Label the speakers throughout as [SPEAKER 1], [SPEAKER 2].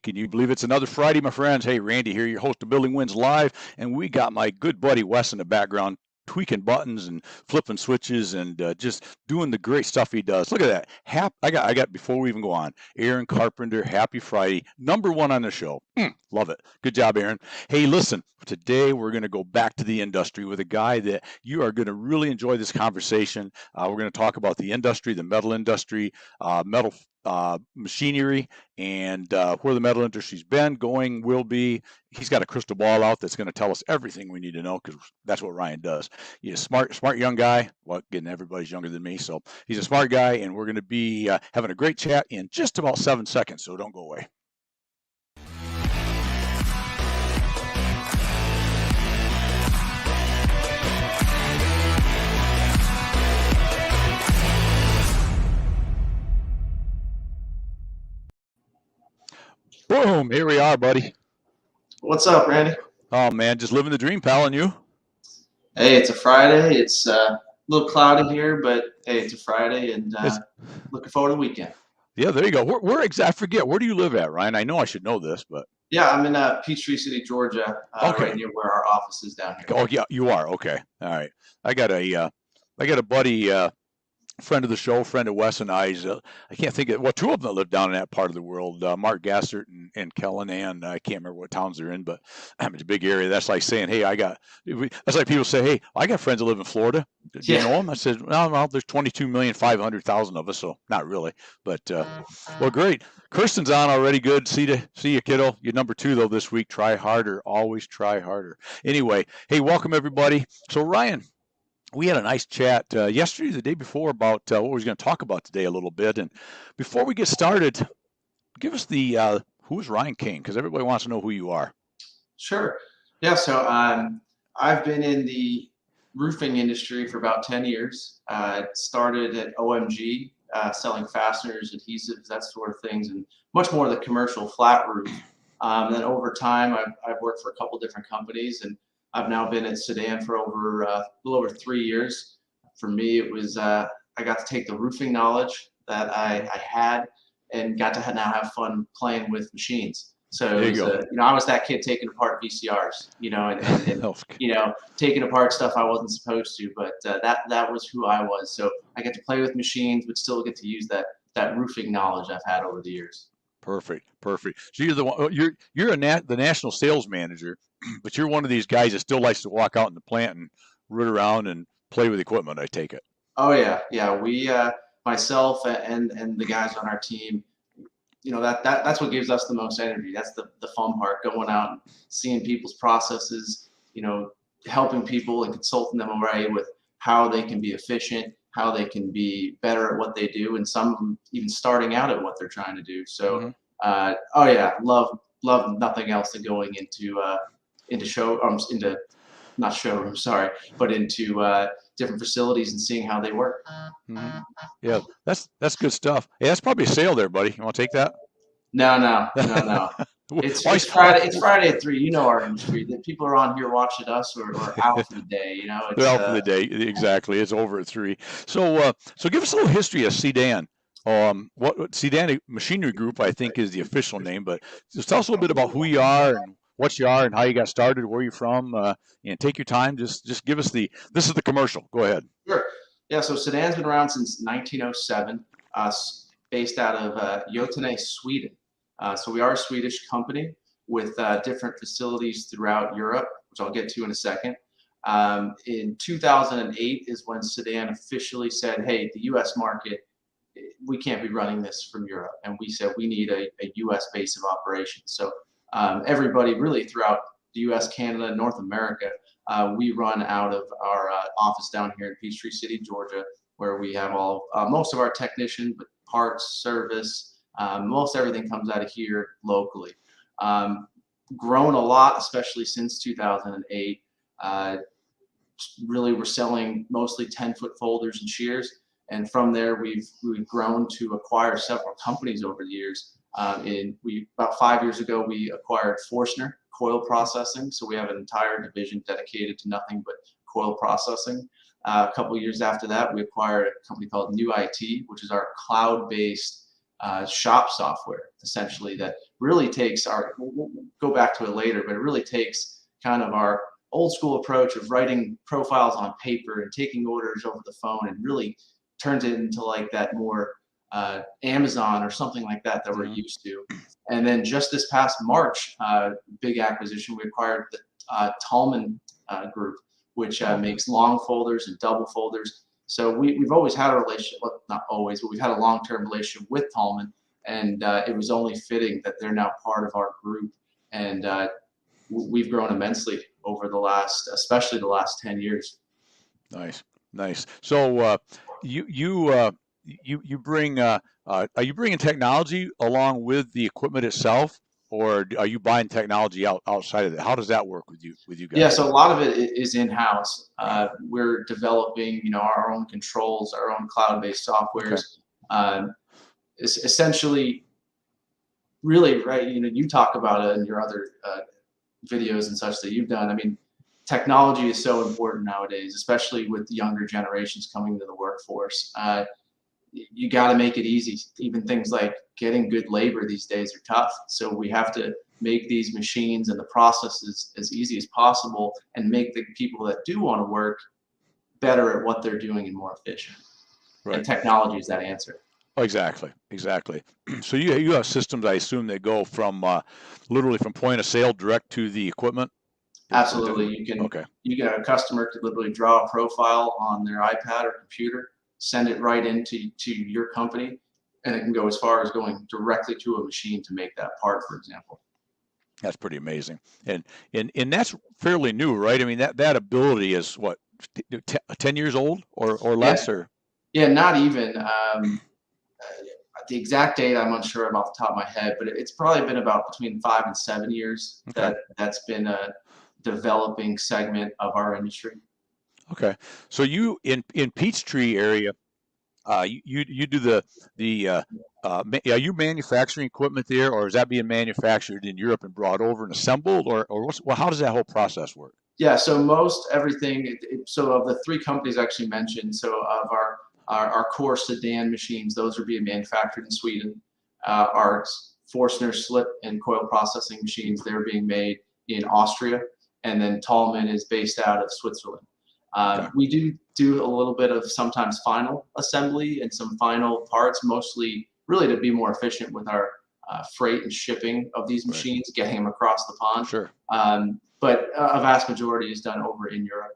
[SPEAKER 1] Can you believe it's another Friday, my friends? Hey, Randy here, your host of Building Wins Live, and we got my good buddy Wes in the background tweaking buttons and flipping switches and just doing the great stuff he does. Look at that. I got before we even go on, Aaron Carpenter, happy Friday, #1 on the show. Love it. Good job, Aaron. Hey, listen, today we're going to go back to the industry with a guy that you are going to really enjoy this conversation. We're going to talk about the industry, the metal industry, metal machinery, and where the metal industry's been, going, will be. He's got a crystal ball out that's going to tell us everything we need to know, because that's what Ryan does. He's a smart young guy. Well, again, everybody's younger than me, so he's a smart guy, and we're going to be having a great chat in just about 7 seconds, so don't go away. Boom, here we are, buddy.
[SPEAKER 2] What's up, Randy?
[SPEAKER 1] Oh, man, just living the dream, pal, and you?
[SPEAKER 2] Hey, it's a Friday. It's a little cloudy here, but hey, it's a Friday, and looking forward to the weekend.
[SPEAKER 1] Yeah, there you go. Where exactly? I forget. Where do you live at, Ryan? I know I should know this, but.
[SPEAKER 2] Yeah, I'm in Peachtree City, Georgia, right near where our office is down here.
[SPEAKER 1] Oh, yeah, you are. Okay. All right. I got a buddy, friend of the show, friend of Wes and I's. I can't think of, well, two of them that live down in that part of the world, Mark Gassert and Kellen, and I can't remember what towns they're in, but it's a big area. That's like saying, hey, that's like people say, hey, I got friends that live in Florida. Do you know them? I said, well, there's 22,500,000 of us, so not really. But, well, great. Kirsten's on already. Good. See you, kiddo. You're #2, though, this week. Try harder. Always try harder. Anyway, hey, welcome, everybody. So, Ryan, we had a nice chat yesterday, the day before, about what we were going to talk about today a little bit. And before we get started, give us the who is Ryan King, because everybody wants to know who you are.
[SPEAKER 2] Sure. Yeah. So I've been in the roofing industry for about 10 years. Started at OMG, selling fasteners, adhesives, that sort of things, and much more of the commercial flat roof. Then over time, I've worked for a couple different companies, and I've now been at Sedan for a little over 3 years. For me, it was I got to take the roofing knowledge that I had and got to now have fun playing with machines. So it was, I was that kid taking apart VCRs, and taking apart stuff I wasn't supposed to, but that was who I was. So I get to play with machines, but still get to use that roofing knowledge I've had over the years.
[SPEAKER 1] Perfect. So you're the one. You're the national sales manager, but you're one of these guys that still likes to walk out in the plant and root around and play with equipment, I take it.
[SPEAKER 2] Oh yeah. We, myself and the guys on our team, that's what gives us the most energy. That's the fun part, going out and seeing people's processes, helping people and consulting them away with how they can be efficient, how they can be better at what they do, and some of them even starting out at what they're trying to do. So, love nothing else than going into not showrooms, sorry, but into different facilities and seeing how they work.
[SPEAKER 1] Mm-hmm. Yeah, that's good stuff. Hey, that's probably a sale there, buddy. You want to take that?
[SPEAKER 2] No. It's Friday. It's Friday at 3. You know our industry. That people are on here watching us or out for the day.
[SPEAKER 1] They're out for the day. Exactly. It's over at 3. So give us a little history of Sedan. What Sedan Machinery Group, I think, is the official name. But just tell us a little bit about who you are and what you are and how you got started, where you're from, and take your time. Just give us this is the commercial. Go ahead.
[SPEAKER 2] Sure. Yeah. So Sedan's been around since 1907. Based out of Götene, Sweden. So we are a Swedish company with different facilities throughout Europe, which I'll get to in a second. In 2008 is when Sedan officially said, hey, the US market, we can't be running this from Europe. And we said we need a US base of operations. So everybody really throughout the US, Canada, North America, we run out of our office down here in Peachtree City, Georgia, where we have most of our technicians, but parts, service, most everything comes out of here locally. Grown a lot, especially since 2008. Really, we're selling mostly 10-foot folders and shears, and from there we've grown to acquire several companies over the years. About 5 years ago, we acquired Forstner Coil Processing, so we have an entire division dedicated to nothing but coil processing. A couple of years after that, we acquired a company called New IT, which is our cloud-based shop software, essentially, that really takes our, we'll go back to it later, but it really takes kind of our old school approach of writing profiles on paper and taking orders over the phone and really turns it into like that more Amazon or something like that we're used to. And then just this past March, big acquisition, we acquired the Tallman Group, which makes long folders and double folders. So we've always had a relationship, well, not always, but we've had a long-term relationship with Tallman, and it was only fitting that they're now part of our group. And we've grown immensely over the last, especially the last 10 years.
[SPEAKER 1] Nice. So you bring are you bringing technology along with the equipment itself, or are you buying technology outside of it? How does that work with you guys?
[SPEAKER 2] Yeah, so a lot of it is in-house. We're developing, our own controls, our own cloud-based softwares.
[SPEAKER 1] Okay.
[SPEAKER 2] Essentially, really, right? You talk about it in your other videos and such that you've done. I mean, technology is so important nowadays, especially with the younger generations coming to the workforce. You got to make it easy. Even things like getting good labor these days are tough. So we have to make these machines and the processes as easy as possible and make the people that do want to work better at what they're doing and more efficient.
[SPEAKER 1] Right.
[SPEAKER 2] And technology is that answer.
[SPEAKER 1] Oh, exactly. So you have systems, I assume, that go from literally from point of sale direct to the equipment?
[SPEAKER 2] Absolutely. You get a customer to literally draw a profile on their iPad or computer, send it right into your company, and it can go as far as going directly to a machine to make that part, for example.
[SPEAKER 1] That's pretty amazing. And that's fairly new, right? I mean, that ability is what, 10 years old or less?
[SPEAKER 2] Yeah. Yeah, not even. The exact date I'm unsure of off the top of my head, but it's probably been about between 5 and 7 years that's been a developing segment of our industry.
[SPEAKER 1] Okay. So you in Peachtree area, you do are you manufacturing equipment there, or is that being manufactured in Europe and brought over and assembled, or how does that whole process work?
[SPEAKER 2] Yeah, so most everything, so of the 3 companies I actually mentioned, so of our core sedan machines, those are being manufactured in Sweden. Our Forstner slip and coil processing machines, they're being made in Austria, and then Tallman is based out of Switzerland.
[SPEAKER 1] Okay.
[SPEAKER 2] We do a little bit of sometimes final assembly and some final parts, mostly really to be more efficient with our freight and shipping of these machines, getting them across the pond.
[SPEAKER 1] Sure.
[SPEAKER 2] But a vast majority is done over in Europe.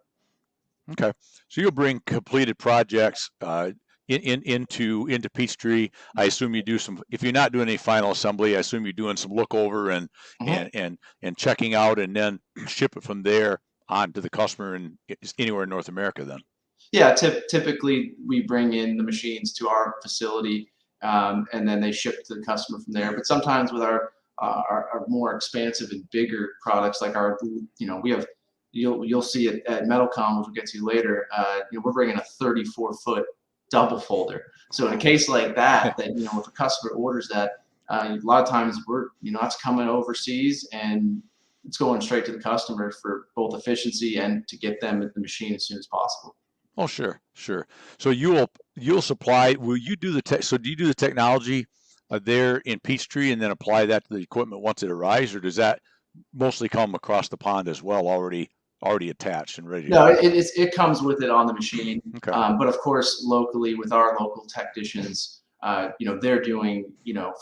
[SPEAKER 1] Okay, so you'll bring completed projects into Peachtree. I assume you do some. If you're not doing any final assembly, I assume you're doing some look over and checking out, and then ship it from there on to the customer and anywhere in North America. Then.
[SPEAKER 2] Yeah, typically we bring in the machines to our facility, and then they ship to the customer from there. But sometimes with our more expansive and bigger products, like we have. You'll see it at Metalcom, which we'll get to later. We're bringing a 34-foot double folder. So in a case like that, if a customer orders that, a lot of times that's coming overseas and it's going straight to the customer for both efficiency and to get them at the machine as soon as possible.
[SPEAKER 1] Oh, sure. So you'll supply. Will you do so do you do the technology there in Peachtree and then apply that to the equipment once it arrives, or does that mostly come across the pond as well, already attached and ready to
[SPEAKER 2] go?
[SPEAKER 1] No,
[SPEAKER 2] it comes with it on the machine.
[SPEAKER 1] Okay.
[SPEAKER 2] But of course, locally with our local technicians, they're doing,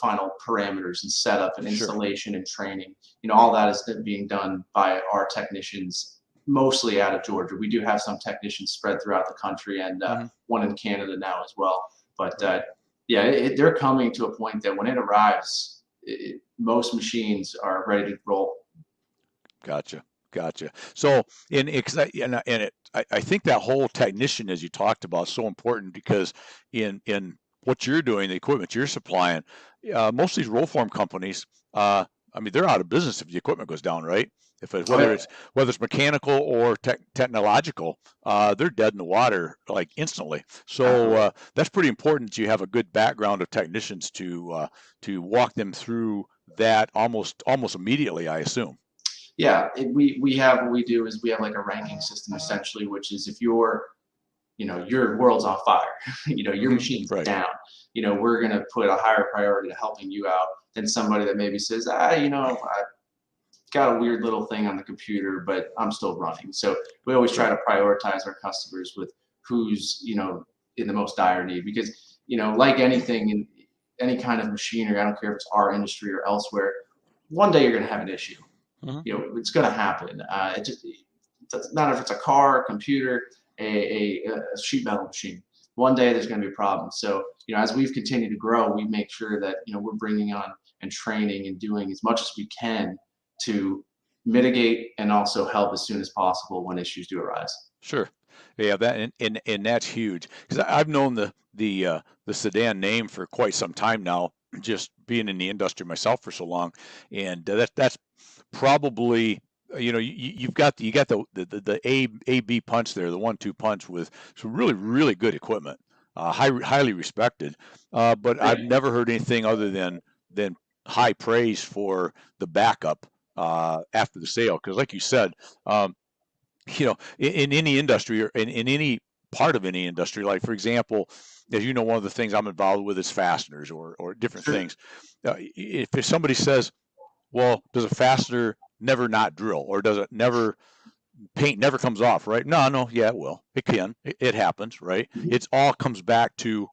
[SPEAKER 2] final parameters and setup and installation and training. All that is being done by our technicians, mostly out of Georgia. We do have some technicians spread throughout the country and one in Canada now as well. But they're coming to a point that when it arrives, most machines are ready to roll.
[SPEAKER 1] Gotcha. So, I think that whole technician, as you talked about, is so important because in what you're doing, the equipment you're supplying, most of these roll form companies, they're out of business if the equipment goes down, right? Whether it's mechanical or technological, they're dead in the water like instantly. So that's pretty important that you have a good background of technicians to walk them through that almost immediately, I assume.
[SPEAKER 2] Yeah, we have what we do is we have like a ranking system essentially, which is if you're your world's on fire. Your machine's
[SPEAKER 1] Right.
[SPEAKER 2] down. We're going to put a higher priority to helping you out than somebody that maybe says, I got a weird little thing on the computer, but I'm still running. So we always try
[SPEAKER 1] Right.
[SPEAKER 2] to prioritize our customers with who's, in the most dire need, because, like anything in any kind of machinery, I don't care if it's our industry or elsewhere, one day you're going to have an issue.
[SPEAKER 1] Mhm.
[SPEAKER 2] It's going to happen. It doesn't matter if it's a car, a computer, a sheet metal machine. One day there's going to be a problem. So, as we've continued to grow, we make sure that, we're bringing on and training and doing as much as we can to mitigate and also help as soon as possible when issues do arise.
[SPEAKER 1] Sure. Yeah, that and that's huge because I've known the Sedan name for quite some time now, just being in the industry myself for so long, and that's probably you've got the A B punch there, the 1-2 punch with some really good equipment, highly respected, but I've
[SPEAKER 2] Thank you.
[SPEAKER 1] never heard anything other than high praise for the backup after the sale because, like you said. In any industry or in any part of any industry, like for example, as you know, one of the things I'm involved with is fasteners or different
[SPEAKER 2] Sure.
[SPEAKER 1] things. If somebody says, well, does a fastener never not drill or does it never paint never comes off, right? No, yeah, it will. It can. It happens, right?
[SPEAKER 2] Mhm.
[SPEAKER 1] It's all comes back to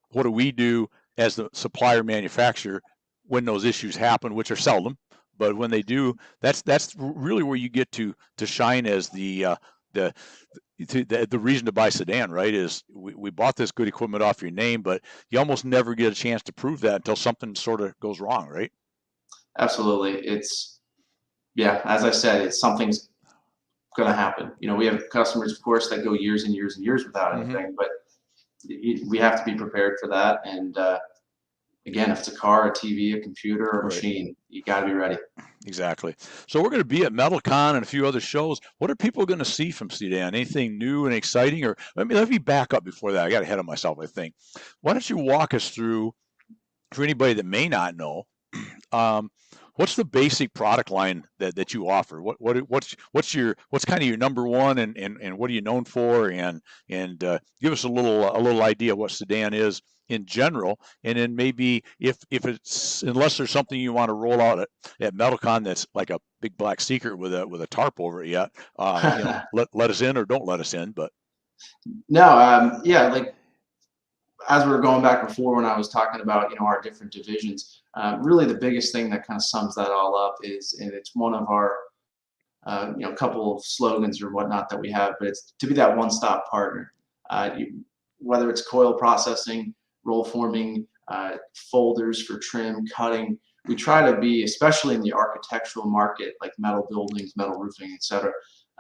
[SPEAKER 1] what do we do as the supplier manufacturer when those issues happen, which are seldom, but when they do, that's really where you get to shine as the the reason to buy Sedan, right? Is we bought this good equipment off your name, but you almost never get a chance to prove that until something sort of goes wrong, right?
[SPEAKER 2] Absolutely. Yeah, as I said, it's something's going to happen. We have customers, of course, that go years and years and years without
[SPEAKER 1] Mm-hmm.
[SPEAKER 2] anything, but we have to be prepared for that. And again, if it's a car, a TV, a computer, or a
[SPEAKER 1] Right.
[SPEAKER 2] machine, you got to be ready.
[SPEAKER 1] Exactly. So we're going to be at MetalCon and a few other shows. What are people going to see from Sedan? Anything new and exciting? Or let me back up before that. I got ahead of myself, I think. Why don't you walk us through, for anybody that may not know, um, what's the basic product line that you offer? What's kind of your number one and what are you known for? And give us a little idea of what Sedan is in general, and then maybe if it's unless there's something you want to roll out at MetalCon that's like a big black secret with a tarp over it yet, let us in or don't let us in. But
[SPEAKER 2] No, yeah, like as we were going back before when I was talking about our different divisions, really the biggest thing that kind of sums that all up is, and it's one of our couple of slogans or whatnot that we have, but it's to be that one-stop partner. Whether it's coil processing, roll forming, folders for trim, cutting, we try to be, especially in the architectural market, like metal buildings, metal roofing, etc.,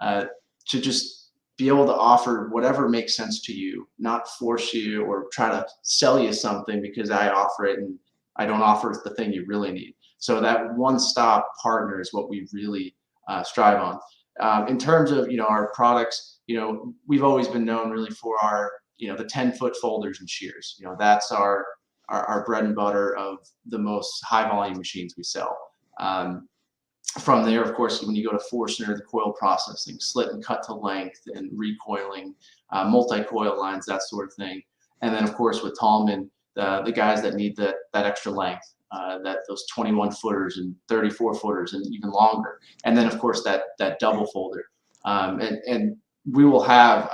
[SPEAKER 2] uh, to just be able to offer whatever makes sense to you, not force you or try to sell you something because I offer it and I don't offer the thing you really need. So that one-stop partner is what we really strive on. In terms of our products, we've always been known really for our the 10-foot folders and shears. That's our bread and butter of the most high volume machines we sell. From there, of course, when you go to Forstner, the coil processing, slit and cut to length, and recoiling, multi-coil lines, that sort of thing. And then, of course, with Tallman, the guys that need that extra length, that those 21 footers and 34 footers and even longer. And then, of course, that double folder. And we will have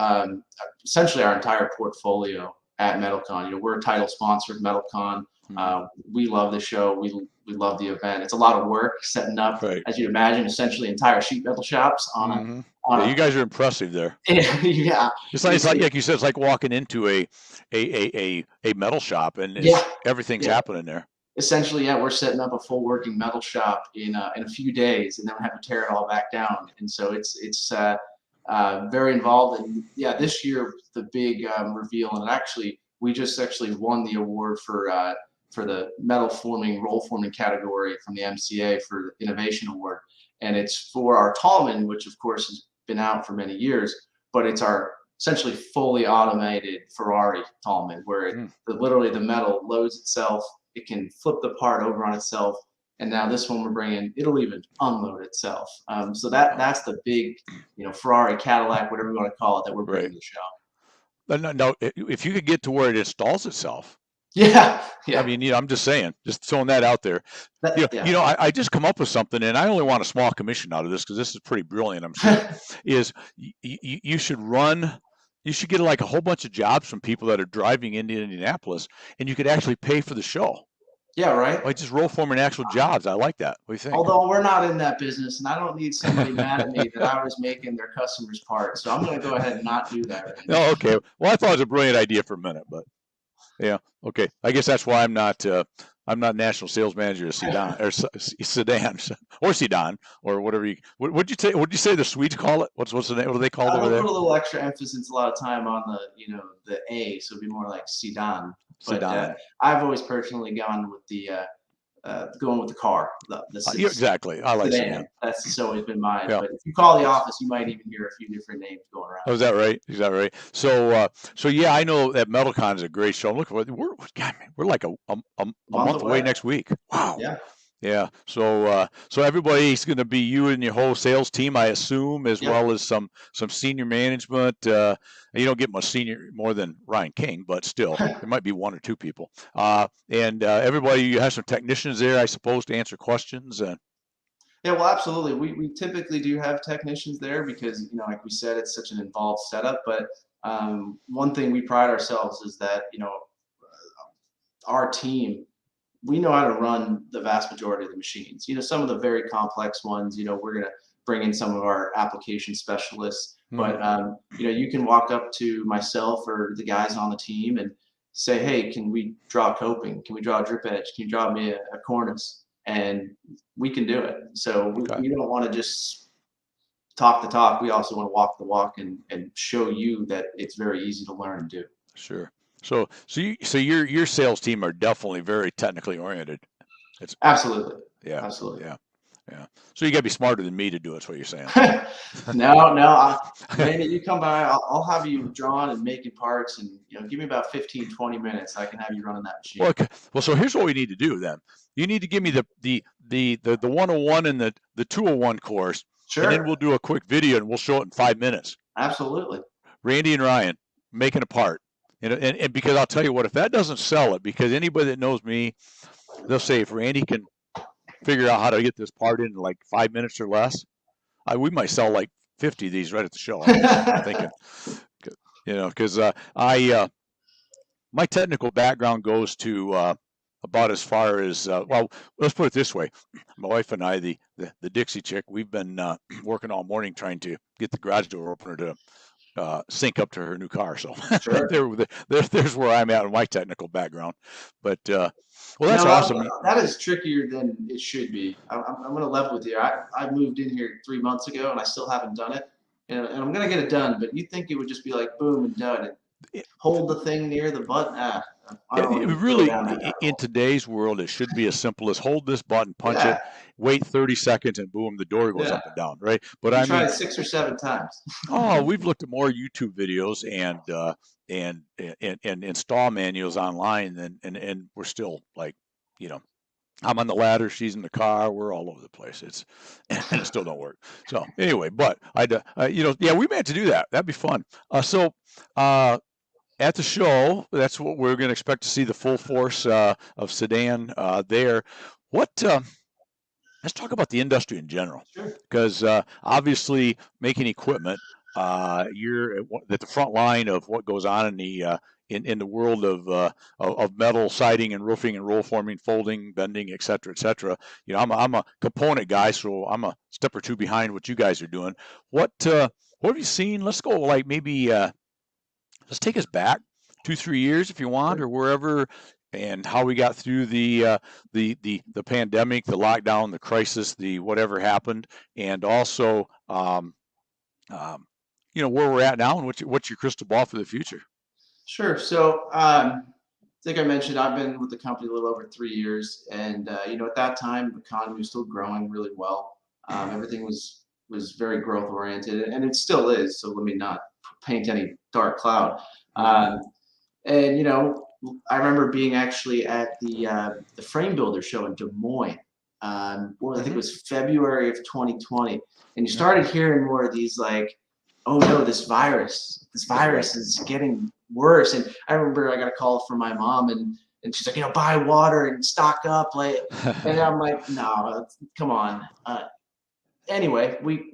[SPEAKER 2] essentially our entire portfolio at MetalCon. We're a title sponsor of MetalCon.
[SPEAKER 1] mm-hmm.
[SPEAKER 2] We love the show. We love the event. It's a lot of work setting up,
[SPEAKER 1] Right.
[SPEAKER 2] as you imagine, essentially entire sheet metal shops on a
[SPEAKER 1] Mm-hmm.
[SPEAKER 2] on
[SPEAKER 1] Yeah,
[SPEAKER 2] a
[SPEAKER 1] you guys are impressive there.
[SPEAKER 2] yeah.
[SPEAKER 1] It's like you said, it's like walking into a metal shop and
[SPEAKER 2] Yeah,
[SPEAKER 1] everything's
[SPEAKER 2] yeah.
[SPEAKER 1] happening there.
[SPEAKER 2] Essentially, yeah, we're setting up a full working metal shop in a few days, and then we have to tear it all back down. And so it's very involved. And yeah, this year the big reveal, and actually we just actually won the award for the metal forming, roll forming category from the MCA for the Innovation Award, and it's for our Tallman, which of course has been out for many years, but it's our essentially fully automated Ferrari Tallman, where
[SPEAKER 1] Mm.
[SPEAKER 2] literally the metal loads itself. It can flip the part over on itself. And now this one we're bringing, it'll even unload itself. So that's the big, Ferrari, Cadillac, whatever you want to call it, that we're bringing
[SPEAKER 1] Right.
[SPEAKER 2] to the show.
[SPEAKER 1] No, if you could get to where it installs itself.
[SPEAKER 2] Yeah,
[SPEAKER 1] I
[SPEAKER 2] yeah,
[SPEAKER 1] mean, I'm just saying, just throwing that out there.
[SPEAKER 2] yeah.
[SPEAKER 1] I just come up with something, and I only want a small commission out of this because this is pretty brilliant, I'm sure. Is you should run, you should get like a whole bunch of jobs from people that are driving into Indianapolis, and you could actually pay for the show.
[SPEAKER 2] Yeah, right.
[SPEAKER 1] Like just roll for them actual jobs. I like that. What do you think?
[SPEAKER 2] Although we're not in that business, and I don't need somebody mad at me that I was making their customers' parts, so I'm going to go ahead and not do that right now.
[SPEAKER 1] Oh, okay. Well, I thought it was a brilliant idea for a minute, but yeah, okay. I guess that's why I'm not national sales manager of Sedan or Sedan or Sedan or whatever you. What'd you say? What'd you say the Swedes call it? What's the name? What are they called over
[SPEAKER 2] We'll
[SPEAKER 1] there?
[SPEAKER 2] put a little extra emphasis a lot of time on the A, so it'd be more like Sedan. But
[SPEAKER 1] Sedan.
[SPEAKER 2] I've always personally gone with the going with the car.
[SPEAKER 1] Exactly. I like Sedan.
[SPEAKER 2] That's just always been mine.
[SPEAKER 1] Yeah.
[SPEAKER 2] But if you call the office, you might even hear a few different names going around.
[SPEAKER 1] Oh, is that right? Is that right? So yeah, I know that MetalCon is a great show. Look, we're like a month away next week. Wow.
[SPEAKER 2] Yeah.
[SPEAKER 1] Yeah. So everybody's going to be you and your whole sales team, I assume, as well as some senior management. You don't get much senior more than Ryan King, but still, there might be one or two people. And everybody, you have some technicians there, I suppose, to answer questions.
[SPEAKER 2] Yeah, well, absolutely. We typically do have technicians there because, like we said, it's such an involved setup. But one thing we pride ourselves is that, our team, we know how to run the vast majority of the machines. Some of the very complex ones, we're going to bring in some of our application specialists. But, you can walk up to myself or the guys on the team and say, hey, can we draw a coping? Can we draw a drip edge? Can you draw me a cornice? And we can do it. So we don't want to just talk the talk. We also want to walk the walk and show you that it's very easy to learn and do.
[SPEAKER 1] Sure. So your sales team are definitely very technically oriented.
[SPEAKER 2] It's absolutely.
[SPEAKER 1] Yeah.
[SPEAKER 2] Absolutely.
[SPEAKER 1] Yeah. Yeah. So you got to be smarter than me to do it. That's what you're saying.
[SPEAKER 2] No. Maybe you come by. I'll have you drawn and making parts, and give me about 15, 20 minutes. I can have you running that machine.
[SPEAKER 1] Well, okay. Well, so here's what we need to do then. You need to give me the 101 and the 201 course.
[SPEAKER 2] Sure.
[SPEAKER 1] And then we'll do a quick video and we'll show it in 5 minutes.
[SPEAKER 2] Absolutely.
[SPEAKER 1] Randy and Ryan making a part. And because I'll tell you what, if that doesn't sell it, because anybody that knows me, they'll say if Randy can figure out how to get this part in like 5 minutes or less, we might sell like 50 of these right at the show. I'm thinking, because my technical background goes to about as far as well, let's put it this way. My wife and I, the Dixie chick, we've been working all morning trying to get the garage door opener to sync up to her new car. So
[SPEAKER 2] sure.
[SPEAKER 1] there's where I'm at in my technical background. But well, that's awesome.
[SPEAKER 2] That is trickier than it should be. I'm going to level with you. I moved in here 3 months ago and I still haven't done it. And I'm going to get it done. But you think it would just be like boom and done. And hold the thing near the button.
[SPEAKER 1] Really, in today's world, it should be as simple as hold this button, punch it, wait 30 seconds, and boom, the door goes up and down, right? But I
[SPEAKER 2] tried it 6 or 7 times.
[SPEAKER 1] We've looked at more YouTube videos and install manuals online, and we're still like, I'm on the ladder, she's in the car, we're all over the place. And it still don't work. So anyway, but we meant to do that. That'd be fun. At the show, that's what we're going to expect to see, the full force of Sedan there. Let's talk about the industry in general, because obviously making equipment, you're at the front line of what goes on in the in the world of metal siding and roofing and roll forming, folding, bending, et cetera, et cetera. I'm a component guy, so I'm a step or two behind what you guys are doing. What have you seen? Let's go like maybe. Let's take us back 2-3 years if you want, or wherever, and how we got through the pandemic, the lockdown, the crisis, the whatever happened, and also where we're at now and what's your crystal ball for the future.
[SPEAKER 2] Sure. So I think I mentioned I've been with the company a little over 3 years, and at that time the economy was still growing really well. Everything was very growth oriented, and it still is. So let me not paint any dark cloud. And I remember being actually at the Frame Builder show in Des Moines. I think it was February of 2020, and you started hearing more of these like, oh no, this virus is getting worse. And I remember I got a call from my mom, and she's like, buy water and stock up, like. And I'm like, no, come on. Anyway, we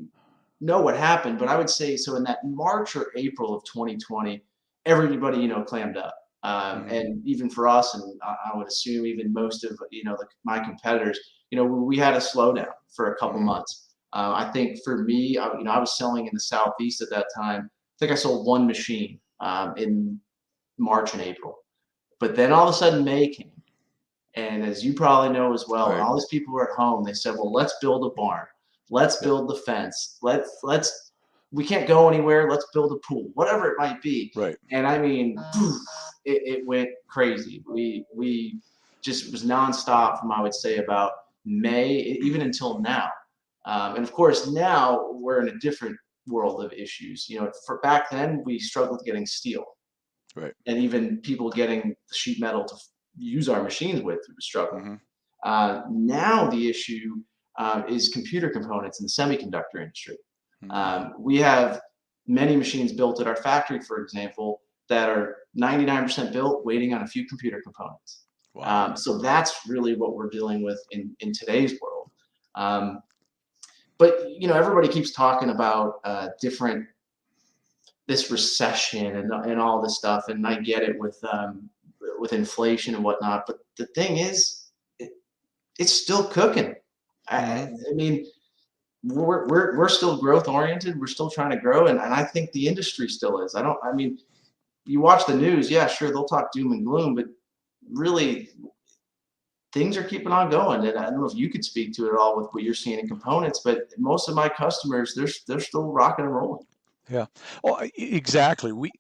[SPEAKER 2] know what happened, but I would say so in that March or April of 2020, everybody clammed up,
[SPEAKER 1] Mhm.
[SPEAKER 2] and even for us, and I would assume even most of my competitors, we had a slowdown for a couple
[SPEAKER 1] Mhm.
[SPEAKER 2] months. I think for me, I was selling in the southeast at that time. I think I sold one machine in March and April, but then all of a sudden May came, and as you probably know as well, and
[SPEAKER 1] Right.
[SPEAKER 2] all these people were at home, they said, well, let's build a barn. Let's
[SPEAKER 1] Yep.
[SPEAKER 2] build the fence. We can't go anywhere. Let's build a pool, whatever it might be.
[SPEAKER 1] Right.
[SPEAKER 2] And I mean, it went crazy. We just was nonstop from, I would say, about May, even until now. And of course, now we're in a different world of issues. For back then, we struggled getting steel,
[SPEAKER 1] Right.
[SPEAKER 2] and even people getting the sheet metal to use our machines with was struggling.
[SPEAKER 1] Mhm.
[SPEAKER 2] Now the issue is computer components in the semiconductor industry.
[SPEAKER 1] Mhm.
[SPEAKER 2] We have many machines built at our factory, for example, that are 99% built, waiting on a few computer components.
[SPEAKER 1] Wow.
[SPEAKER 2] So that's really what we're dealing with in today's world. Um, but everybody keeps talking about different this recession and all this stuff, and I get it with inflation and whatnot. But the thing is, it's still cooking. I,
[SPEAKER 1] Mhm.
[SPEAKER 2] I mean, we're still growth oriented. We're still trying to grow, and I think the industry still is. I mean, you watch the news, yeah, sure, they'll talk doom and gloom, but really things are keeping on going. And I don't know if you could speak to it at all with what you're seeing in components, but most of my customers, they're still rocking and rolling.
[SPEAKER 1] Yeah. Oh, exactly. We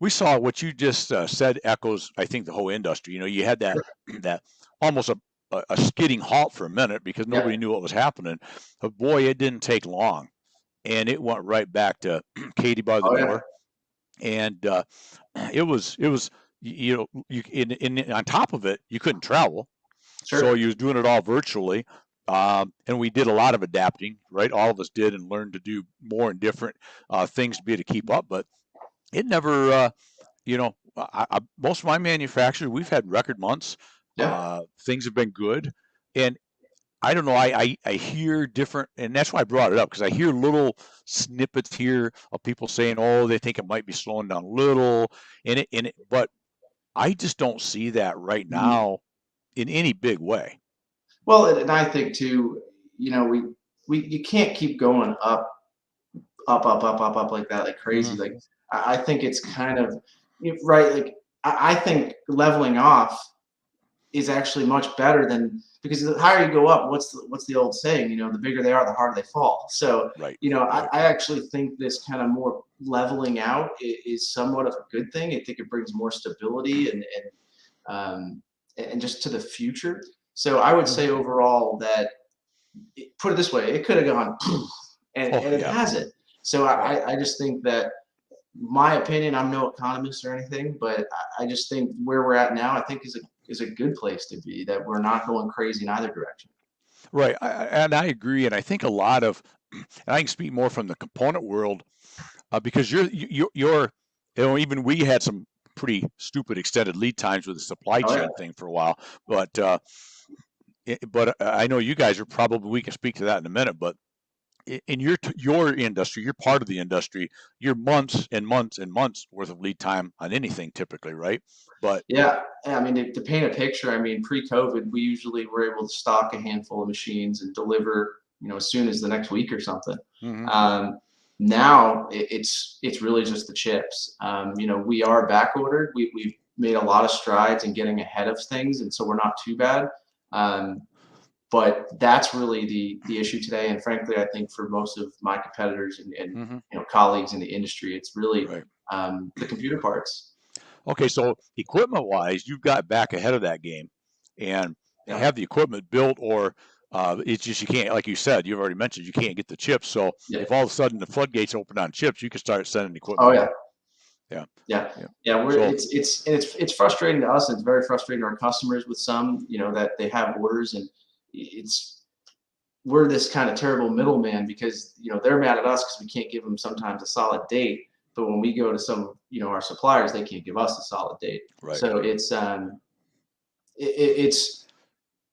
[SPEAKER 1] saw what you just said echoes, I think, the whole industry. You had that
[SPEAKER 2] Sure.
[SPEAKER 1] that almost a skidding halt for a minute because nobody
[SPEAKER 2] Yep.
[SPEAKER 1] knew what was happening. But boy, it didn't take long, and it went right back to Katie by the
[SPEAKER 2] Oh yeah.
[SPEAKER 1] door. And it was on top of it, you couldn't travel, so
[SPEAKER 2] Sure.
[SPEAKER 1] you was doing it all virtually. And we did a lot of adapting, right? All of us did, and learned to do more and different things to be able to keep up. But it never, most of my manufacturers, we've had record months.
[SPEAKER 2] Yeah.
[SPEAKER 1] Things have been good, and I don't know. I hear different, and that's why I brought it up because I hear little snippets here of people saying, "Oh, they think it might be slowing down a little," but I just don't see that right
[SPEAKER 2] Mhm.
[SPEAKER 1] now in any big way.
[SPEAKER 2] Well, and I think too, we you can't keep going up like that, like crazy.
[SPEAKER 1] Hmm.
[SPEAKER 2] Like I think it's kind of right. Like I think leveling off is actually much better than, because the higher you go up, what's the old saying? The bigger they are, the harder they fall. So
[SPEAKER 1] Right,
[SPEAKER 2] I,
[SPEAKER 1] right.
[SPEAKER 2] I actually think this kind of more leveling out is somewhat of a good thing. I think it brings more stability um, and just to the future. So I would say
[SPEAKER 1] Hmm.
[SPEAKER 2] overall that, put it this way, it could have gone
[SPEAKER 1] Oh
[SPEAKER 2] and it
[SPEAKER 1] yeah,
[SPEAKER 2] hasn't. So
[SPEAKER 1] right.
[SPEAKER 2] I just think that, my opinion, I'm no economist or anything, but I just think where we're at now, I think is a good place to be. That we're not going crazy in either direction.
[SPEAKER 1] Right, and I agree, and I think a lot of, and I can speak more from the component world because even we had some pretty stupid extended lead times with the supply
[SPEAKER 2] Oh yeah,
[SPEAKER 1] chain thing for a while, but I know you guys are probably, we can speak to that in a minute, but in your industry, you're part of the industry. You're months and months and months worth of lead time on anything typically, right? But
[SPEAKER 2] yeah. I mean, to paint a picture, I mean, pre-COVID, we usually were able to stock a handful of machines and deliver, as soon as the next week or something.
[SPEAKER 1] mhm,
[SPEAKER 2] Now it's really just the chips. We are back ordered. We've made a lot of strides in getting ahead of things, and so we're not too bad. Um, but that's really the issue today. And frankly, I think for most of my competitors and
[SPEAKER 1] mhm,
[SPEAKER 2] colleagues in the industry, it's really
[SPEAKER 1] right.
[SPEAKER 2] the computer parts.
[SPEAKER 1] Okay, so equipment wise, you've got back ahead of that game, and
[SPEAKER 2] Yeah,
[SPEAKER 1] have the equipment built, or it's just you can't, like you said, you've already mentioned you can't get the chips. So
[SPEAKER 2] yeah.
[SPEAKER 1] if all of a sudden the floodgates open on chips, you can start sending
[SPEAKER 2] Oh
[SPEAKER 1] equipment
[SPEAKER 2] yeah,
[SPEAKER 1] in. Yeah,
[SPEAKER 2] yeah,
[SPEAKER 1] yeah.
[SPEAKER 2] yeah. We're
[SPEAKER 1] So
[SPEAKER 2] it's frustrating to us, and it's very frustrating to our customers with some, that they have orders, and it's we're this kind of terrible middleman because they're mad at us because we can't give them sometimes a solid date. but when we go to some, our suppliers, they can't give us a solid date.
[SPEAKER 1] Right.
[SPEAKER 2] So it's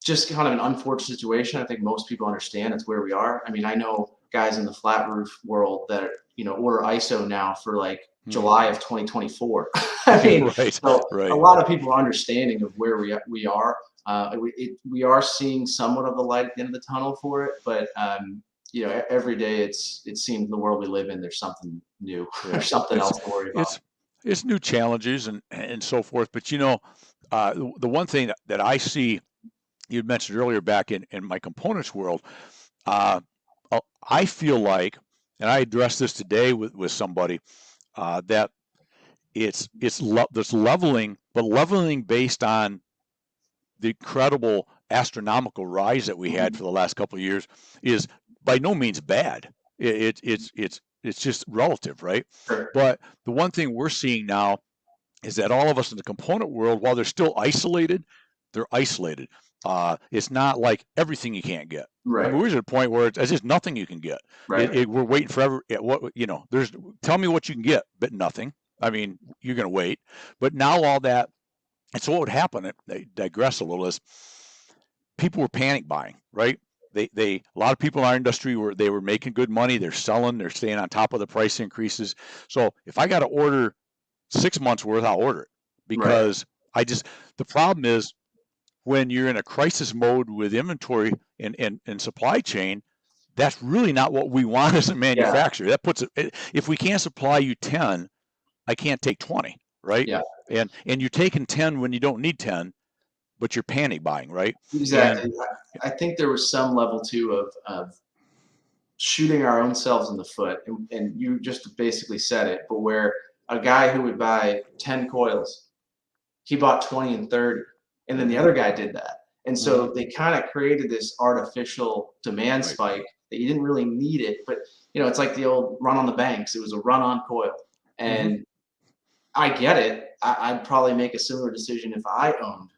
[SPEAKER 2] just kind of an unfortunate situation. I think most people understand it's where we are. I mean, I know guys in the flat roof world that order ISO now for like July of 2024. I mean,
[SPEAKER 1] Right.
[SPEAKER 2] so
[SPEAKER 1] Right.
[SPEAKER 2] a lot of people are understanding of where we are. We are seeing somewhat of the light at the end of the tunnel for it, but every day it seems the world we live in, there's something new
[SPEAKER 1] Yeah.
[SPEAKER 2] or something else to worry about.
[SPEAKER 1] It's new challenges and so forth. But the one thing that I see, you mentioned earlier back in my components world, I feel like, and I addressed this today with somebody, that it's this leveling, but leveling based on the incredible astronomical rise that we had for the last couple of years is by no means bad. It's just relative, right?
[SPEAKER 2] Sure.
[SPEAKER 1] But the one thing we're seeing now is that all of us in the component world, while they're still isolated, they're isolated. It's not like everything you can't get.
[SPEAKER 2] Right.
[SPEAKER 1] I mean, we're at a point where it's just nothing you can get.
[SPEAKER 2] Right.
[SPEAKER 1] We're waiting forever. Tell me what you can get, but nothing. I mean, you're going to wait. But now all that, and so what would happen, I digress a little, is people were panic buying, right? A lot of people in our industry were making good money. They're selling, they're staying on top of the price increases. So if I got to order 6 months worth, I'll order it because the problem is when you're in a crisis mode with inventory and supply chain, that's really not what we want as a manufacturer. That puts it, if we can't supply you 10, I can't take 20, right?
[SPEAKER 2] Yeah.
[SPEAKER 1] And you're taking 10 when you don't need 10, but you're panic buying, right?
[SPEAKER 2] Exactly. I think there was some level too of shooting our own selves in the foot, and you just basically said it, but where a guy who would buy 10 coils, he bought 20 and 30, and then the other guy did that. And so they kind of created this artificial demand spike that you didn't really need it, but it's like the old run on the banks. It was a run on coil. And I get it. I'd probably make a similar decision if I owned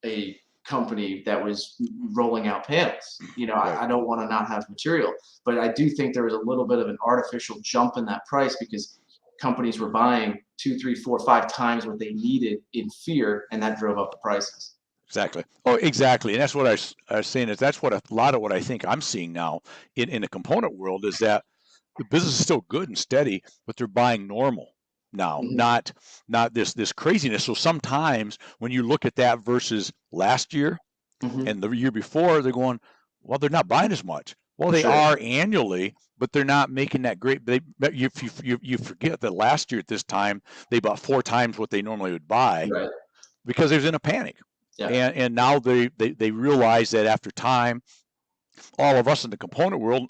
[SPEAKER 2] a company that was rolling out panels. I don't want to not have material, but I do think there was a little bit of an artificial jump in that price because companies were buying 2, 3, 4, 5 times what they needed in fear, and that drove up the prices.
[SPEAKER 1] Exactly. Oh, exactly. And that's what I was saying is that's what a lot of what I think I'm seeing now in the component world is that the business is still good and steady, but they're buying normal now, not this craziness. So sometimes when you look at that versus last year and the year before, they're going, well, they're not buying as much. Well, they are annually, but they're not making that great. You forget that last year at this time they bought 4 times what they normally would buy because they was in a panic.
[SPEAKER 2] Yeah.
[SPEAKER 1] And now they realize that after time, all of us in the component world,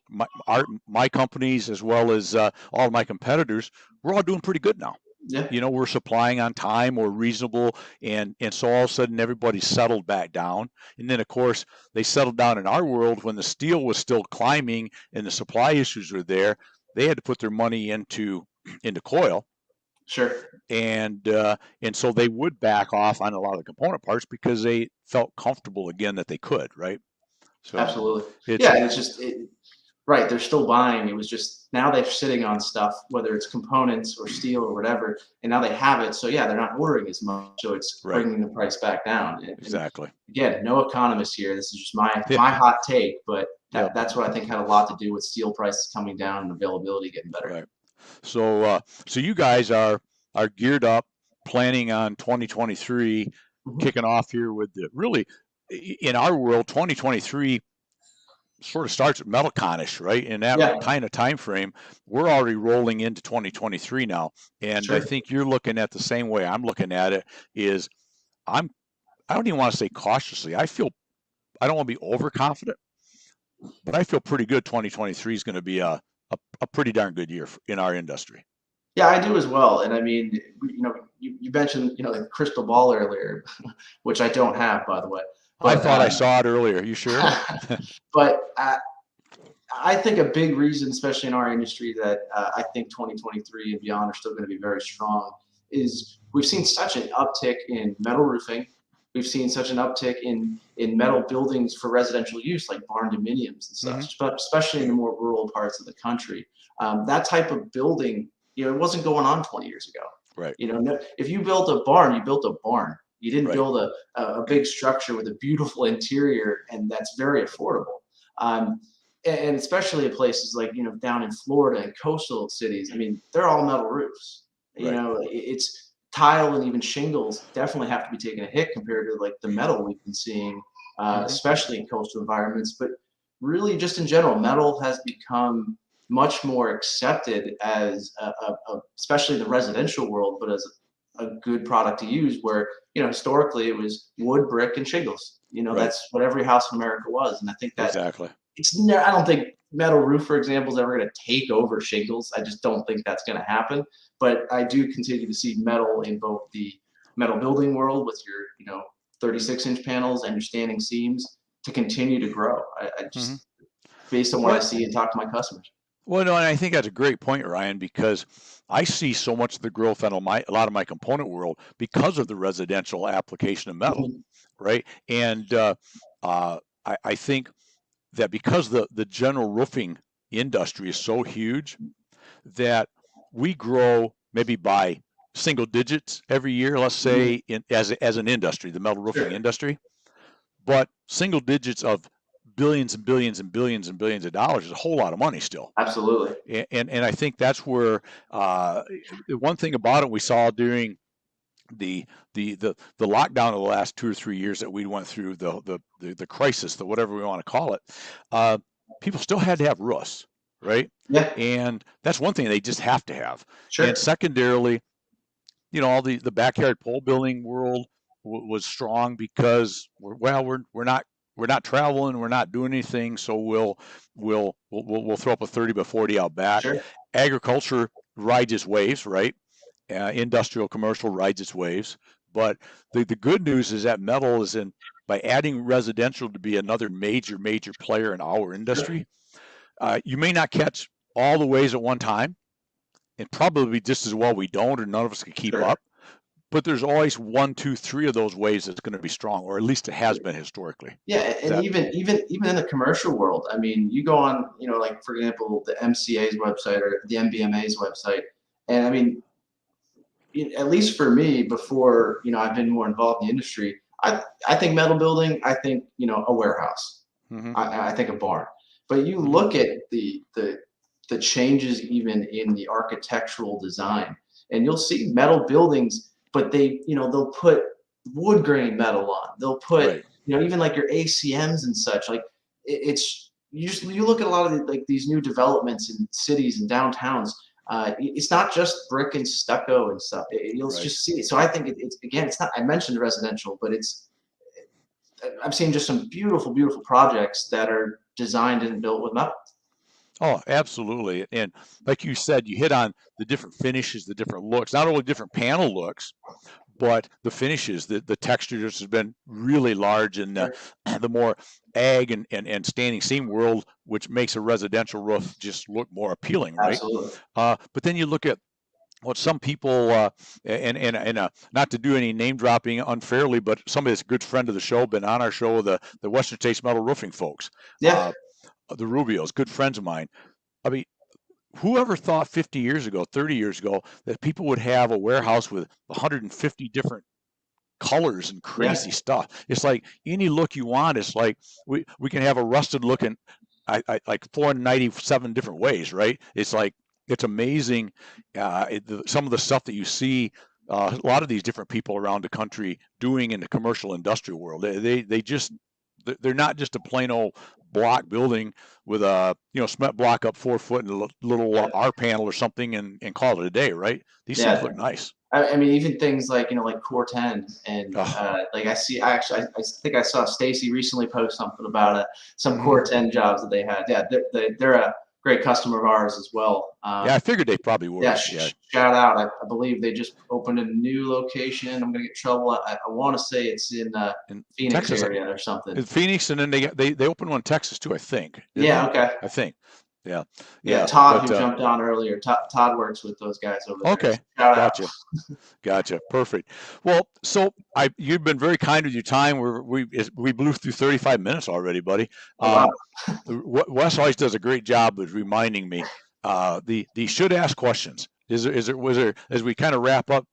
[SPEAKER 1] my companies as well as all of my competitors, we're all doing pretty good now.
[SPEAKER 2] Yeah.
[SPEAKER 1] We're supplying on time or reasonable, and so all of a sudden everybody's settled back down. And then of course they settled down in our world when the steel was still climbing and the supply issues were there. They had to put their money into coil.
[SPEAKER 2] Sure.
[SPEAKER 1] And so they would back off on a lot of the component parts because they felt comfortable again that they could, right? So
[SPEAKER 2] absolutely. It's just right. They're still buying. It was just now they're sitting on stuff, whether it's components or steel or whatever, and now they have it. So they're not ordering as much. So it's bringing the price back down.
[SPEAKER 1] Exactly.
[SPEAKER 2] And again, no economist here. This is just my hot take, but that's what I think had a lot to do with steel prices coming down and availability getting better.
[SPEAKER 1] Right. So you guys are geared up, planning on 2023, kicking off here with really in our world, 2023 sort of starts at MetalCon-ish, right? In that kind of time frame, we're already rolling into 2023 now, and I think you're looking at the same way I'm looking at it. Is I don't even want to say cautiously. I don't want to be overconfident, but I feel pretty good. 2023 is going to be a pretty darn good year in our industry.
[SPEAKER 2] Yeah, I do as well. And I mean, you mentioned the crystal ball earlier, which I don't have, by the way.
[SPEAKER 1] But, I thought I saw it earlier. You sure?
[SPEAKER 2] But I think a big reason, especially in our industry, that I think 2023 and beyond are still going to be very strong is we've seen such an uptick in metal roofing. We've seen such an uptick in metal buildings for residential use, like barn dominiums and such, but especially in the more rural parts of the country. That type of building it wasn't going on 20 years ago.
[SPEAKER 1] Right.
[SPEAKER 2] If you built a barn, you built a barn. You didn't
[SPEAKER 1] Right.
[SPEAKER 2] build a big structure with a beautiful interior, and that's very affordable. Um, and especially in places like down in Florida and coastal cities. I mean, they're all metal roofs.
[SPEAKER 1] Right.
[SPEAKER 2] It's tile and even shingles definitely have to be taking a hit compared to like the metal we've been seeing,
[SPEAKER 1] Hmm.
[SPEAKER 2] especially in coastal environments. But really, just in general, metal has become much more accepted as especially in the residential world, but as a good product to use. Where historically it was wood, brick, and shingles.
[SPEAKER 1] Right.
[SPEAKER 2] That's what every house in America was, and I think that
[SPEAKER 1] Exactly.
[SPEAKER 2] I don't think metal roof, for example, is ever going to take over shingles. I just don't think that's going to happen. But I do continue to see metal in both the metal building world with your 36-inch panels and your standing seams to continue to grow. I
[SPEAKER 1] Hmm.
[SPEAKER 2] just based on what I
[SPEAKER 1] What?
[SPEAKER 2] see and talk to my customers.
[SPEAKER 1] Well, no, and I think that's a great point, Ryan, because I see so much of the growth in a lot of my component world because of the residential application of metal,
[SPEAKER 2] Mhm.
[SPEAKER 1] right? And I think that because the general roofing industry is so huge that we grow maybe by single digits every year, let's
[SPEAKER 2] Mhm.
[SPEAKER 1] say as an industry, the metal roofing
[SPEAKER 2] Sure.
[SPEAKER 1] industry, but single digits of billions and billions and billions and billions of dollars is a whole lot of money still.
[SPEAKER 2] Absolutely.
[SPEAKER 1] And I think that's where uh, one thing about it we saw during the the lockdown of the last 2 or 3 years that we went through, the crisis, the whatever we want to call it, uh, people still had to have roofs, right?
[SPEAKER 2] Yeah.
[SPEAKER 1] And that's one thing they just have to have. And
[SPEAKER 2] Sure.
[SPEAKER 1] secondarily, all the backyard pole building world was strong because we're not traveling, we're not doing anything, so we'll throw up a 30 by 40 out back.
[SPEAKER 2] Sure.
[SPEAKER 1] Agriculture rides its waves, right? Industrial commercial rides its waves, but the good news is that metal is in by adding residential to be another major player in our
[SPEAKER 2] Sure.
[SPEAKER 1] industry. You may not catch all the waves at one time, and probably just as well we don't, or none of us can keep
[SPEAKER 2] Sure.
[SPEAKER 1] up. But there's always one, two, three of those waves that's going to be strong, or at least it has been historically.
[SPEAKER 2] Yeah,
[SPEAKER 1] Is
[SPEAKER 2] and
[SPEAKER 1] that
[SPEAKER 2] even in the commercial world, I mean, you go on, like for example, the MCA's website or the MBMA's website, and I mean, at least for me, before I've been more involved in the industry, I think metal building, I think a warehouse,
[SPEAKER 1] mm-hmm,
[SPEAKER 2] I think a barn, but you
[SPEAKER 1] mm-hmm,
[SPEAKER 2] look at the changes even in the architectural design, and you'll see metal buildings, but they'll put wood grain metal on, they'll put
[SPEAKER 1] right,
[SPEAKER 2] even like your ACMs and such, like it's you look at a lot of like these new developments in cities and downtowns, it's not just brick and stucco and stuff. You'll
[SPEAKER 1] right.
[SPEAKER 2] just see it. So I think it's again, it's not. I mentioned residential, but I'm seeing just some beautiful projects that are designed and built with metal.
[SPEAKER 1] Oh, absolutely. And like you said, you hit on the different finishes, the different looks, not only different panel looks, but the finishes, the texture just has been really large in the,
[SPEAKER 2] Sure.
[SPEAKER 1] the more ag and standing seam world, which makes a residential roof just look more appealing, right?
[SPEAKER 2] Absolutely.
[SPEAKER 1] But then you look at what some people, and not to do any name dropping unfairly, but somebody that's a good friend of the show, been on our show, the Western States Metal Roofing folks,
[SPEAKER 2] Yeah.
[SPEAKER 1] uh, the Rubios, good friends of mine. I mean, whoever thought 50 years ago, 30 years ago, that people would have a warehouse with 150 different colors and
[SPEAKER 2] Yeah.
[SPEAKER 1] crazy stuff? It's like any look you want. It's like we can have a rusted looking, like 497 different ways, right? It's like it's amazing. Some of the stuff that you see. A lot of these different people around the country doing in the commercial industrial world, they just they're not just a plain old block building with a cement block up 4 foot and a little
[SPEAKER 2] Yeah.
[SPEAKER 1] R panel or something and call it a day, right? These things
[SPEAKER 2] Yeah.
[SPEAKER 1] look nice.
[SPEAKER 2] I mean, even things like like Core 10, and
[SPEAKER 1] Oh,
[SPEAKER 2] like I think I saw Stacy recently post something about some
[SPEAKER 1] hmm.
[SPEAKER 2] Core 10 jobs that they had. Yeah, they're a great customer of ours as well.
[SPEAKER 1] Yeah, I figured they probably
[SPEAKER 2] Yeah,
[SPEAKER 1] were. Yeah,
[SPEAKER 2] shout out. I believe they just opened a new location. I'm gonna get in trouble. I want to say it's in
[SPEAKER 1] in
[SPEAKER 2] Phoenix
[SPEAKER 1] Texas,
[SPEAKER 2] area or something.
[SPEAKER 1] in Phoenix, and then they opened one in Texas too, I think, didn't
[SPEAKER 2] Yeah.
[SPEAKER 1] they?
[SPEAKER 2] Okay.
[SPEAKER 1] I think. Yeah,
[SPEAKER 2] Yeah,
[SPEAKER 1] yeah.
[SPEAKER 2] Todd,
[SPEAKER 1] But
[SPEAKER 2] who jumped on earlier. Todd works with those guys over there.
[SPEAKER 1] okay,
[SPEAKER 2] Shout out.
[SPEAKER 1] gotcha. Gotcha. Perfect. Well, so you've been very kind with your time. We blew through 35 minutes already, buddy.
[SPEAKER 2] Oh wow.
[SPEAKER 1] Wes always does a great job of reminding me the should ask questions. Was there, as we kind of wrap up,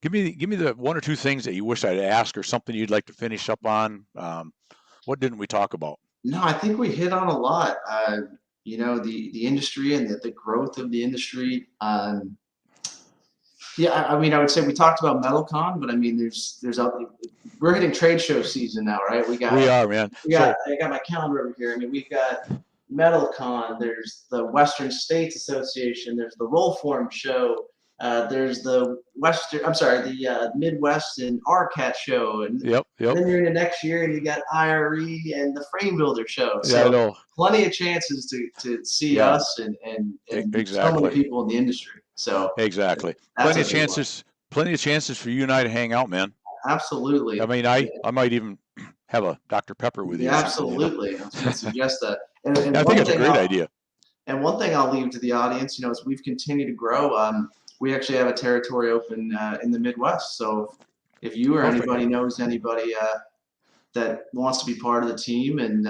[SPEAKER 1] give me the one or two things that you wish I'd ask, or something you'd like to finish up on. What didn't we talk about?
[SPEAKER 2] No, I think we hit on a lot. The industry and the growth of the industry. Yeah, I mean, I would say we talked about MetalCon, but I mean, we're hitting trade show season now, right?
[SPEAKER 1] We are, man.
[SPEAKER 2] I got my calendar over here. I mean, we've got MetalCon. There's the Western States Association. There's the Rollform Show. There's the Midwest and RCAT show, and
[SPEAKER 1] yep.
[SPEAKER 2] Then you're into next year, and you got IRE and the Frame Builder show. So
[SPEAKER 1] yeah, I know.
[SPEAKER 2] Plenty of chances to see us and
[SPEAKER 1] exactly.
[SPEAKER 2] so many people in the industry. So
[SPEAKER 1] exactly, plenty of chances for you and I to hang out, man.
[SPEAKER 2] Absolutely.
[SPEAKER 1] I mean, I might even have a Dr. Pepper with you.
[SPEAKER 2] Absolutely. I was going to suggest that. And
[SPEAKER 1] I think it's a great idea.
[SPEAKER 2] And one thing I'll leave to the audience, as we've continued to grow, we actually have a territory open in the Midwest. So if you or anybody knows anybody that wants to be part of the team, and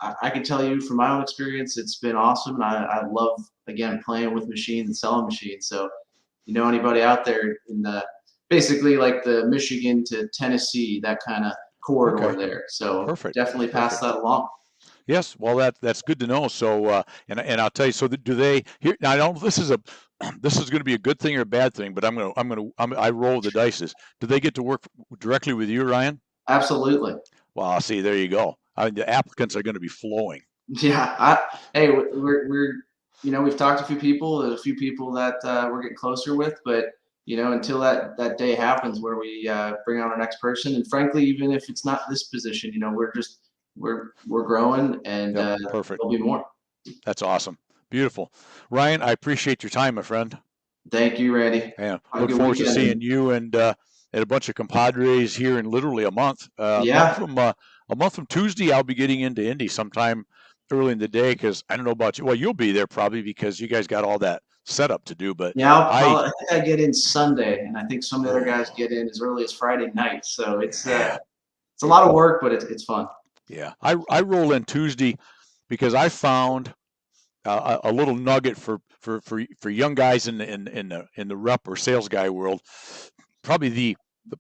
[SPEAKER 2] I can tell you from my own experience, it's been awesome. And I love, again, playing with machines and selling machines. So anybody out there in basically like the Michigan to Tennessee, that kind of corridor there. So definitely pass that along.
[SPEAKER 1] Yes, well, that's good to know. So, and I'll tell you. So, do they here? Now, I don't know if this is going to be a good thing or a bad thing, but I roll the dice. Do they get to work directly with you, Ryan?
[SPEAKER 2] Absolutely.
[SPEAKER 1] Well, see, there you go. I mean, the applicants are going to be flowing.
[SPEAKER 2] Yeah. Hey, we're we've talked to a few people. There's a few people that we're getting closer with, but until that day happens where we bring on our next person, and frankly, even if it's not this position, we're growing, and
[SPEAKER 1] perfect.
[SPEAKER 2] There'll be more.
[SPEAKER 1] That's awesome. Beautiful. Ryan, I appreciate your time, my friend.
[SPEAKER 2] Thank you, Randy.
[SPEAKER 1] Yeah. Look forward to seeing you and a bunch of compadres here in literally a month. A month from Tuesday, I'll be getting into Indy sometime early in the day, because I don't know about you. Well, you'll be there probably because you guys got all that setup to do. But
[SPEAKER 2] yeah, I think I get in Sunday, and I think some of the other guys get in as early as Friday night. So it's a lot of work, but it's fun.
[SPEAKER 1] Yeah, I roll in Tuesday because I found a little nugget for young guys in the rep or sales guy world. Probably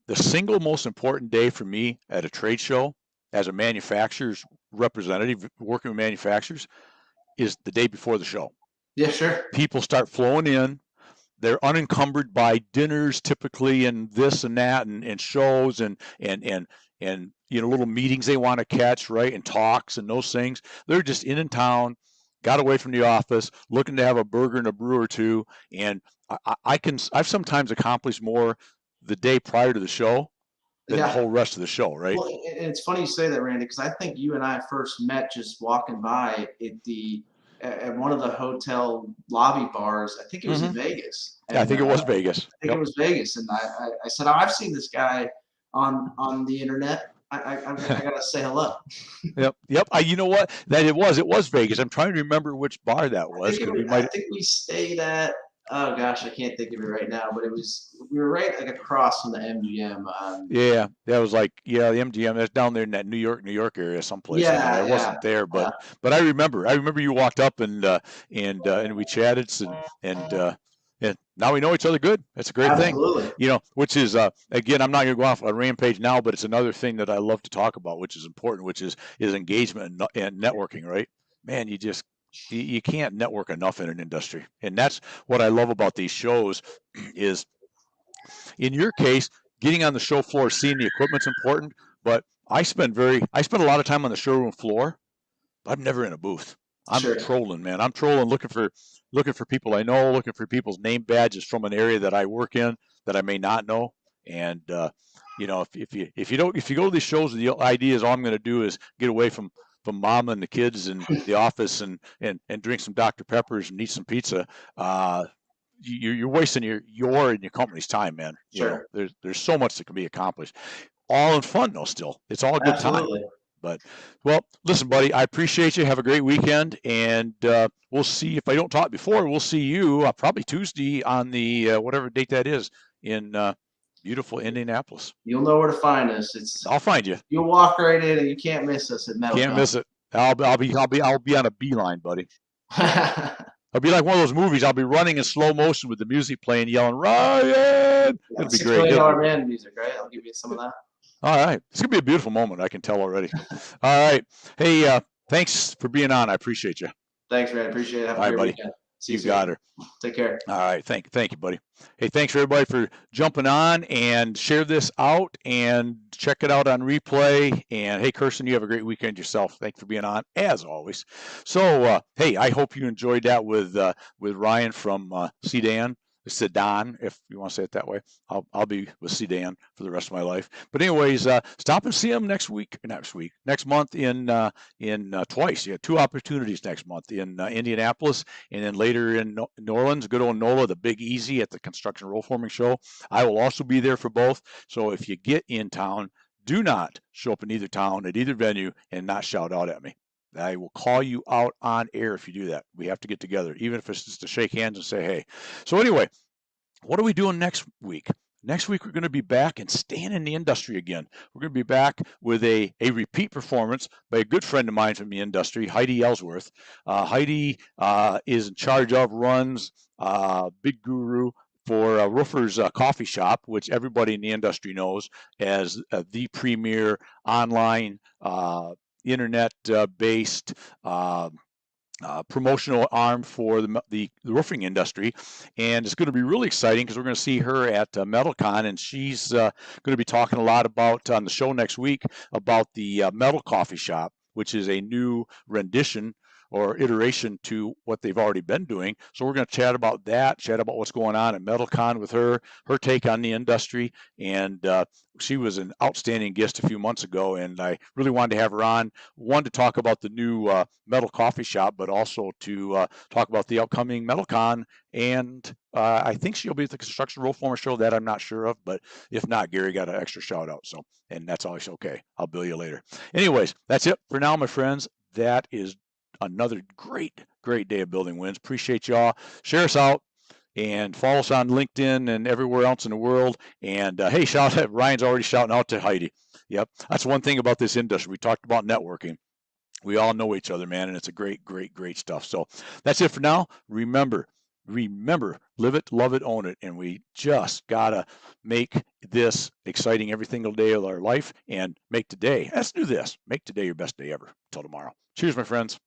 [SPEAKER 1] the single most important day for me at a trade show as a manufacturer's representative working with manufacturers is the day before the show.
[SPEAKER 2] Yeah, sure.
[SPEAKER 1] People start flowing in. They're unencumbered by dinners typically, and this and that, and shows and little meetings they want to catch, right, and talks and those things. They're just in town, got away from the office, looking to have a burger and a brew or two. And I've sometimes accomplished more the day prior to the show than the whole rest of the show, right?
[SPEAKER 2] Well, and it's funny you say that, Randy, because I think you and I first met just walking by at one of the hotel lobby bars. I think it was in Vegas.
[SPEAKER 1] Yeah, I think it was Vegas.
[SPEAKER 2] I think it was Vegas, and I said, I've seen this guy on the internet. I gotta say hello.
[SPEAKER 1] Yep. You know what? It was Vegas. I'm trying to remember which bar that was.
[SPEAKER 2] I think we stayed at. Oh gosh, I can't think of it right now. But we were right like across from the MGM.
[SPEAKER 1] Yeah, that was the MGM. That's down there in that New York area, someplace.
[SPEAKER 2] Yeah,
[SPEAKER 1] I wasn't there, but I remember you walked up and we chatted and now we know each other good. That's a great thing. Which is, again, I'm not going to go off a rampage now, but it's another thing that I love to talk about, which is important, which is engagement and networking, right? Man, you can't network enough in an industry. And that's what I love about these shows is, in your case, getting on the show floor, seeing the equipment's important, but I spend a lot of time on the showroom floor. I'm never in a booth. I'm trolling, man. I'm trolling, looking for people I know, looking for people's name badges from an area that I work in that I may not know. And if you go to these shows, the idea is all I'm going to do is get away from mom and the kids and the office and drink some Dr. Peppers and eat some pizza. You're wasting your and your company's time, man.
[SPEAKER 2] Sure.
[SPEAKER 1] There's so much that can be accomplished. All in fun though. Still, it's all a good time. But, well, listen, buddy, I appreciate you. Have a great weekend, and we'll see. If I don't talk before, we'll see you probably Tuesday on the whatever date that is in beautiful Indianapolis.
[SPEAKER 2] You'll know where to find us.
[SPEAKER 1] I'll find you.
[SPEAKER 2] You'll walk right in, and you can't miss us at MetalCon.
[SPEAKER 1] Can't miss it. I'll be on a beeline, buddy. It'll be like one of those movies. I'll be running in slow motion with the music playing, yelling, Ryan.
[SPEAKER 2] Yeah,
[SPEAKER 1] It'll be
[SPEAKER 2] $6
[SPEAKER 1] great.
[SPEAKER 2] million man music, right? I'll give you some of that.
[SPEAKER 1] All right. It's going to be a beautiful moment. I can tell already. All right. Hey, thanks for being on. I appreciate you.
[SPEAKER 2] Thanks, man. Appreciate it. Have
[SPEAKER 1] All
[SPEAKER 2] a
[SPEAKER 1] right,
[SPEAKER 2] great
[SPEAKER 1] buddy.
[SPEAKER 2] weekend. See you
[SPEAKER 1] You
[SPEAKER 2] soon.
[SPEAKER 1] got her.
[SPEAKER 2] Take care.
[SPEAKER 1] All right. Thank you, buddy. Hey, thanks everybody for jumping on, and share this out and check it out on replay. And hey, Kirsten, you have a great weekend yourself. Thanks for being on as always. So, hey, I hope you enjoyed that with Ryan from Sedan, if you want to say it that way. I'll be with Sedan for the rest of my life. But anyways, stop and see him next month in twice. You have 2 opportunities next month in Indianapolis, and then later in New Orleans. Good old NOLA, the Big Easy at the Construction Roll Forming Show. I will also be there for both. So if you get in town, do not show up in either town at either venue and not shout out at me. I will call you out on air if you do that. We have to get together, even if it's just to shake hands and say, hey. So anyway, what are we doing next week? Next week, we're going to be back and staying in the industry again. We're going to be back with a repeat performance by a good friend of mine from the industry, Heidi Ellsworth. Heidi is in charge of, runs Big Guru for Roofers Coffee Shop, which everybody in the industry knows as the premier online internet-based promotional arm for the roofing industry. And it's going to be really exciting because we're going to see her at MetalCon, and she's going to be talking a lot about on the show next week about the Metal Coffee Shop, which is a new rendition or iteration to what they've already been doing. So we're going to chat about that, chat about what's going on at MetalCon with her take on the industry. And she was an outstanding guest a few months ago, and I really wanted to have her on, one, to talk about the new Metal Coffee Shop, but also to talk about the upcoming MetalCon. And I think she'll be at the Construction Roll Former Show. That I'm not sure of, but if not, Gary got an extra shout out. So, and that's always okay. I'll bill you later. Anyways, that's it for now, my friends. That is another great day of Building Wins. Appreciate y'all. Share us out and follow us on LinkedIn and everywhere else in the world. And hey, shout out, Ryan's already shouting out to Heidi. Yep, that's one thing about this industry. We talked about networking. We all know each other, man, and it's a great stuff. So that's it for now. Remember, live it, love it, own it. And we just gotta make this exciting every single day of our life and make today. Let's do this. Make today your best day ever. Until tomorrow. Cheers, my friends.